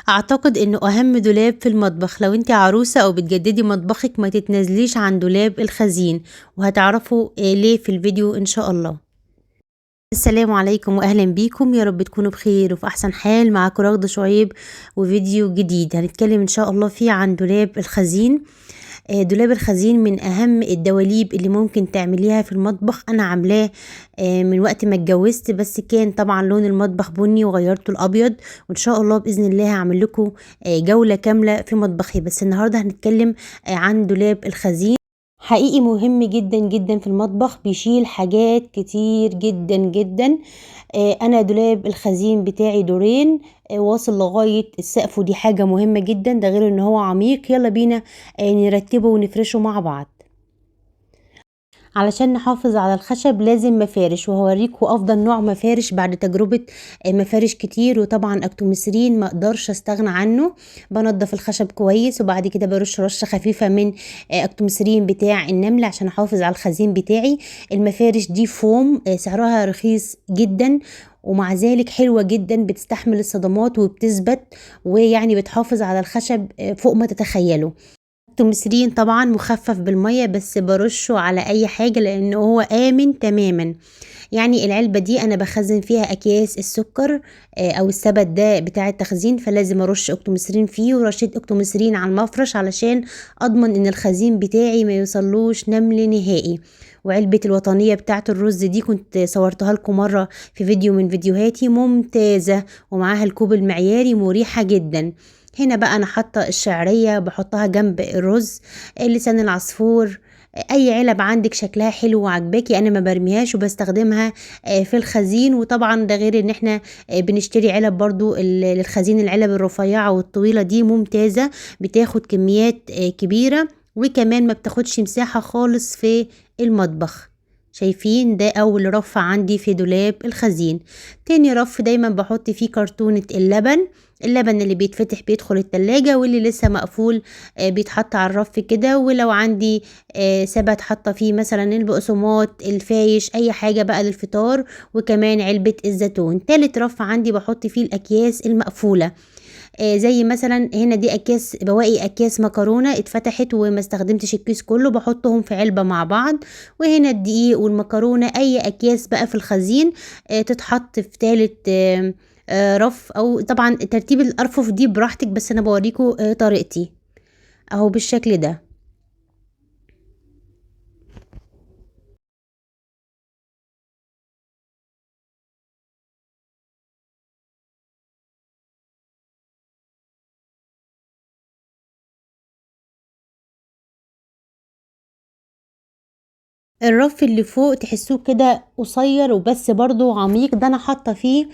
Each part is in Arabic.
اعتقد انه اهم دولاب في المطبخ لو انت عروسة او بتجددي مطبخك ما تتنازليش عن دولاب الخزين، وهتعرفوا ليه في الفيديو ان شاء الله. السلام عليكم واهلا بيكم، يا رب تكونوا بخير وفي احسن حال. معاكم رغدة شعيب وفيديو جديد هنتكلم ان شاء الله فيه عن دولاب الخزين. دولاب الخزين من اهم الدواليب اللي ممكن تعمليها في المطبخ. انا عاملاه من وقت ما اتجوزت، بس كان طبعا لون المطبخ بني وغيرته الابيض، وان شاء الله باذن الله هعمل لكم جولة كاملة في مطبخي. بس النهاردة هنتكلم عن دولاب الخزين. حقيقي مهم جدا جدا في المطبخ، بيشيل حاجات كتير جدا جدا. انا دولاب الخزين بتاعي دورين، واصل لغاية السقف، ودي حاجة مهمة جدا، ده غير ان هو عميق. يلا بينا نرتبه ونفرشه مع بعض. علشان نحافظ على الخشب لازم مفارش، وهوريكم افضل نوع مفارش بعد تجربة مفارش كتير. وطبعا اكتوميسرين ما اقدرش استغنى عنه. بنضف الخشب كويس وبعد كده برش رشة خفيفة من اكتوميسرين بتاع النمل عشان احافظ على الخزين بتاعي. المفارش دي فوم، سعرها رخيص جدا، ومع ذلك حلوة جدا، بتستحمل الصدمات وبتثبت، ويعني بتحافظ على الخشب فوق ما تتخيلوا. التومسرين طبعا مخفف بالمية، بس برشه على اي حاجة لانه هو امن تماما. يعني العلبة دي انا بخزن فيها اكياس السكر او السبت ده بتاع التخزين، فلازم ارش اكتومسرين فيه، ورشيت اكتومسرين على المفرش علشان اضمن ان الخزين بتاعي ما يوصلوش نمل نهائي. وعلبة الوطنية بتاعت الرز دي كنت صورتها لكم مرة في فيديو من فيديوهاتي، ممتازة، ومعاها الكوب المعياري، مريحة جدا. هنا بقى انا حاطه الشعريه بحطها جنب الرز، لسان العصفور، اي علب عندك شكلها حلو وعجباكي انا ما برميهاش وبستخدمها في الخزين. وطبعا ده غير ان احنا بنشتري علب برضو للخزين، العلب الرفيعه والطويله دي ممتازه، بتاخد كميات كبيره، وكمان ما بتاخدش مساحه خالص في المطبخ. شايفين ده اول رف عندي في دولاب الخزين. تاني رف دايما بحط فيه كرتونة اللبن اللي بيتفتح بيدخل التلاجة، واللي لسه مقفول بيتحط على الرف كده. ولو عندي سبت حاطه فيه مثلا البقسماط، الفايش، اي حاجة بقى للفطار، وكمان علبة الزيتون. تالت رف عندي بحط فيه الاكياس المقفولة، زي مثلا هنا دي اكياس، بواقي اكياس مكرونه اتفتحت وما استخدمتش الكيس كله، بحطهم في علبه مع بعض. وهنا الدقيق والمكرونه، اي اكياس بقى في الخزين تتحط في تالت رف. او طبعا ترتيب الارفف دي براحتك، بس انا بوريكم طريقتي اهو بالشكل ده. الرف اللي فوق تحسوه كده قصير وبس برضو عميق، ده انا حاطه فيه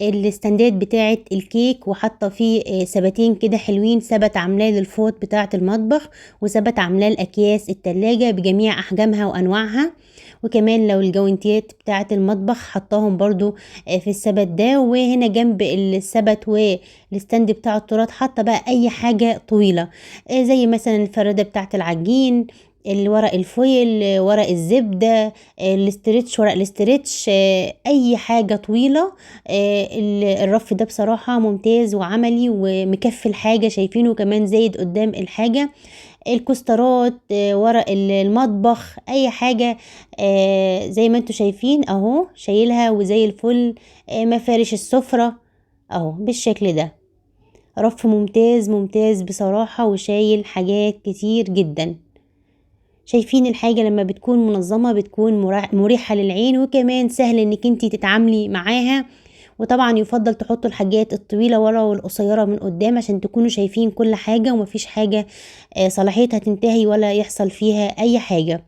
الاستندات بتاعه الكيك، وحاطه فيه سبتين كده حلوين، سبت عاملاه للفوط بتاعه المطبخ، وسبت عاملاه لاكياس التلاجة بجميع احجامها وانواعها. وكمان لو الجوانتيات بتاعه المطبخ حطاهم برضو في السبت ده. وهنا جنب السبت والستاند بتاع التورات حاطه بقى اي حاجه طويله، زي مثلا الفرادة بتاعه العجين، الورق الفويل، ورق الزبدة، الاسترتش، ورق الاسترتش، اي حاجة طويلة. الرف ده بصراحة ممتاز وعملي ومكفي الحاجة، شايفينه كمان زايد قدام الحاجة. الكسترات، ورق المطبخ، اي حاجة زي ما انتوا شايفين اهو شايلها وزي الفل. مفارش السفرة اهو بالشكل ده. رف ممتاز ممتاز بصراحة، وشايل حاجات كتير جدا. شايفين الحاجة لما بتكون منظمة بتكون مريحة للعين، وكمان سهل انك انتي تتعاملي معاها. وطبعا يفضل تحطوا الحاجات الطويلة ورا والقصيرة من قدام عشان تكونوا شايفين كل حاجة، ومفيش حاجة صلاحيتها تنتهي ولا يحصل فيها اي حاجة.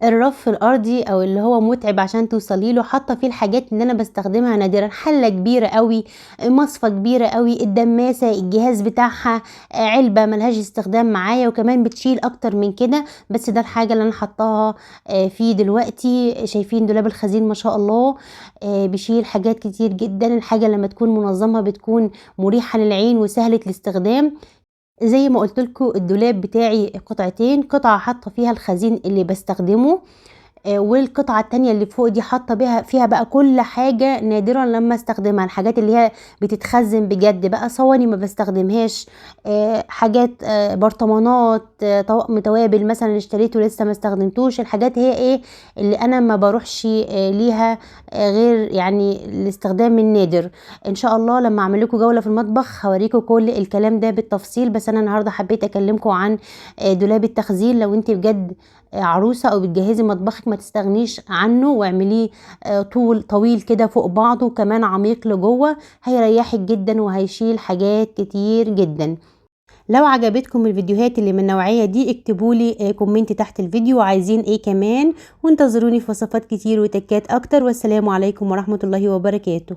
الرف الارضي او اللي هو متعب عشان توصلي له، حاطه فيه الحاجات اللي انا بستخدمها نادرا، حله كبيره قوي، مصفى كبيره قوي، الدماسه، الجهاز بتاعها، علبه ملهاش استخدام معايا، وكمان بتشيل اكتر من كده. بس ده الحاجه اللي انا حطاها فيه دلوقتي. شايفين دولاب الخزين ما شاء الله بيشيل حاجات كتير جدا. الحاجه لما تكون منظمه بتكون مريحه للعين وسهله الاستخدام. زي ما قلت لكم الدولاب بتاعي قطعتين، قطعة حاطة فيها الخزين اللي بستخدمه، والقطعة التانية اللي فوق دي حاطة فيها بقى كل حاجة نادرا لما استخدمها، الحاجات اللي هي بتتخزن بجد بقى، صواني ما بستخدمهاش، حاجات برطمانات، طقم توابل مثلا اشتريته لسه ما استخدمتوش، الحاجات هي ايه اللي انا ما بروحش ليها غير يعني الاستخدام النادر. ان شاء الله لما اعمل لكم جولة في المطبخ هوريكم كل الكلام ده بالتفصيل، بس انا النهارده حبيت اكلمكم عن دولاب التخزين. لو انت بجد عروسة او بتجهزي مطبخك ما تستغنيش عنه، واعمليه طول طويل كده فوق بعضه، وكمان عميق لجوه، هيريحك جدا وهيشيل حاجات كتير جدا. لو عجبتكم الفيديوهات اللي من النوعية دي اكتبولي كومنت تحت الفيديو عايزين ايه كمان، وانتظروني في وصفات كتير وتكات اكتر. والسلام عليكم ورحمة الله وبركاته.